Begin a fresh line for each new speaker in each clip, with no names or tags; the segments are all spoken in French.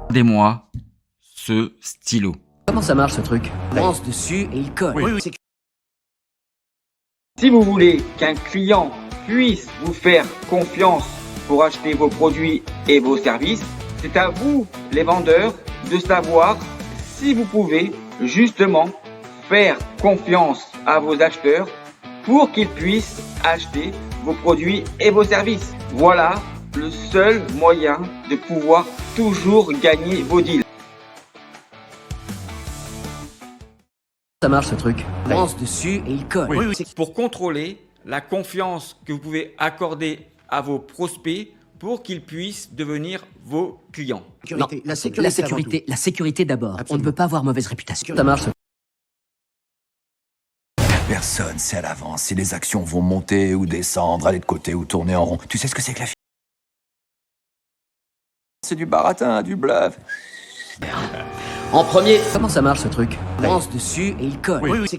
Accordez-moi ce stylo.
Comment ça marche ce truc? On lance dessus et il colle.
Oui.
Si vous voulez qu'un client puisse vous faire confiance pour acheter vos produits et vos services, c'est à vous, les vendeurs, de savoir si vous pouvez justement faire confiance à vos acheteurs pour qu'ils puissent acheter vos produits et vos services. Voilà le seul moyen de pouvoir toujours gagner vos deals.
Ça marche ce truc. On lance dessus et il colle.
Oui.
Pour contrôler la confiance que vous pouvez accorder à vos prospects pour qu'ils puissent devenir vos clients.
Non, la sécurité d'abord. On ne
Absolument.
veut pas avoir mauvaise réputation. Ça marche.
Personne sait à l'avance si les actions vont monter ou descendre, aller de côté ou tourner en rond. Tu sais ce que c'est que la C'est du baratin, du bluff.
En premier. Comment ça marche ce truc? On lance dessus et il colle.
Oui.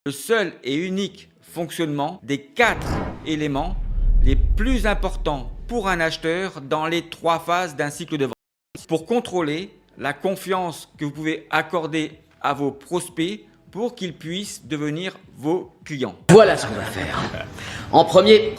Le seul et unique fonctionnement des 4 éléments les plus importants pour un acheteur dans les 3 phases d'un cycle de vente. Pour contrôler la confiance que vous pouvez accorder à vos prospects pour qu'ils puissent devenir vos clients.
Voilà ce qu'on va faire. En premier.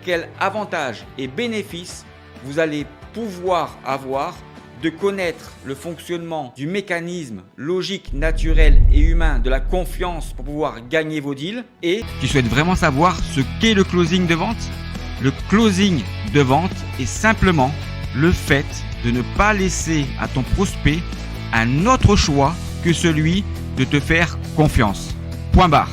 Quels avantages et bénéfices vous allez pouvoir avoir de connaître le fonctionnement du mécanisme logique, naturel et humain de la confiance pour pouvoir gagner vos deals. Et tu souhaites vraiment savoir ce qu'est le closing de vente? Le closing de vente est simplement le fait de ne pas laisser à ton prospect un autre choix que celui de te faire confiance. Point barre.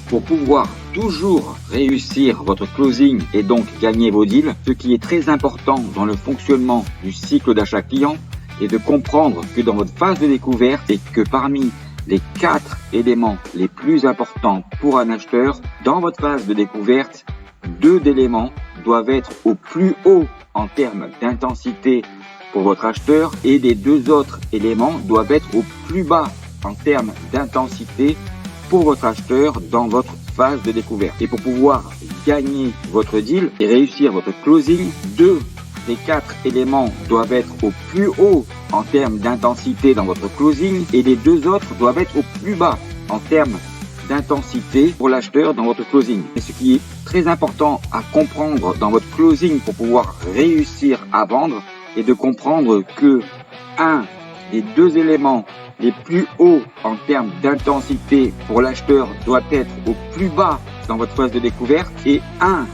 Pour pouvoir toujours réussir votre closing et donc gagner vos deals, ce qui est très important dans le fonctionnement du cycle d'achat client est de comprendre que dans votre phase de découverte et que parmi les 4 éléments les plus importants pour un acheteur, dans votre phase de découverte, 2 éléments doivent être au plus haut en termes d'intensité pour votre acheteur et les 2 autres éléments doivent être au plus bas en termes d'intensité pour votre acheteur dans votre phase de découverte. Et pour pouvoir gagner votre deal et réussir votre closing, 2 des 4 éléments doivent être au plus haut en termes d'intensité dans votre closing et les 2 autres doivent être au plus bas en termes d'intensité pour l'acheteur dans votre closing. Et ce qui est très important à comprendre dans votre closing pour pouvoir réussir à vendre est de comprendre que un des 2 éléments les plus hauts en termes d'intensité pour l'acheteur doit être au plus bas dans votre phase de découverte et un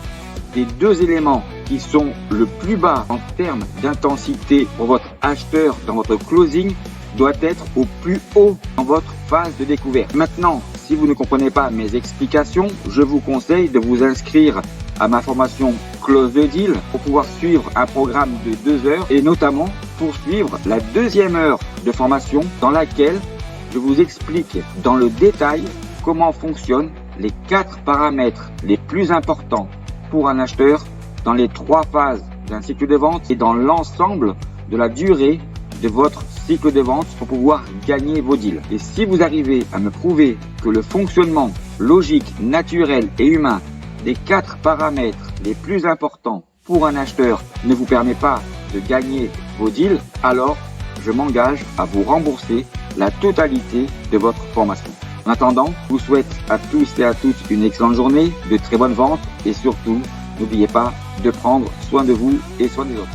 des 2 éléments qui sont le plus bas en termes d'intensité pour votre acheteur dans votre closing doit être au plus haut dans votre phase de découverte. Maintenant, si vous ne comprenez pas mes explications, je vous conseille de vous inscrire à ma formation Close the Deal pour pouvoir suivre un programme de 2 heures et notamment pour suivre la 2e heure de formation dans laquelle je vous explique dans le détail comment fonctionnent les 4 paramètres les plus importants pour un acheteur dans les 3 phases d'un cycle de vente et dans l'ensemble de la durée de votre cycle de vente pour pouvoir gagner vos deals. Et si vous arrivez à me prouver que le fonctionnement logique, naturel et humain des 4 paramètres les plus importants pour un acheteur ne vous permet pas de gagner vos deals, alors je m'engage à vous rembourser la totalité de votre formation. En attendant, je vous souhaite à tous et à toutes une excellente journée, de très bonnes ventes et surtout, n'oubliez pas de prendre soin de vous et soin des autres.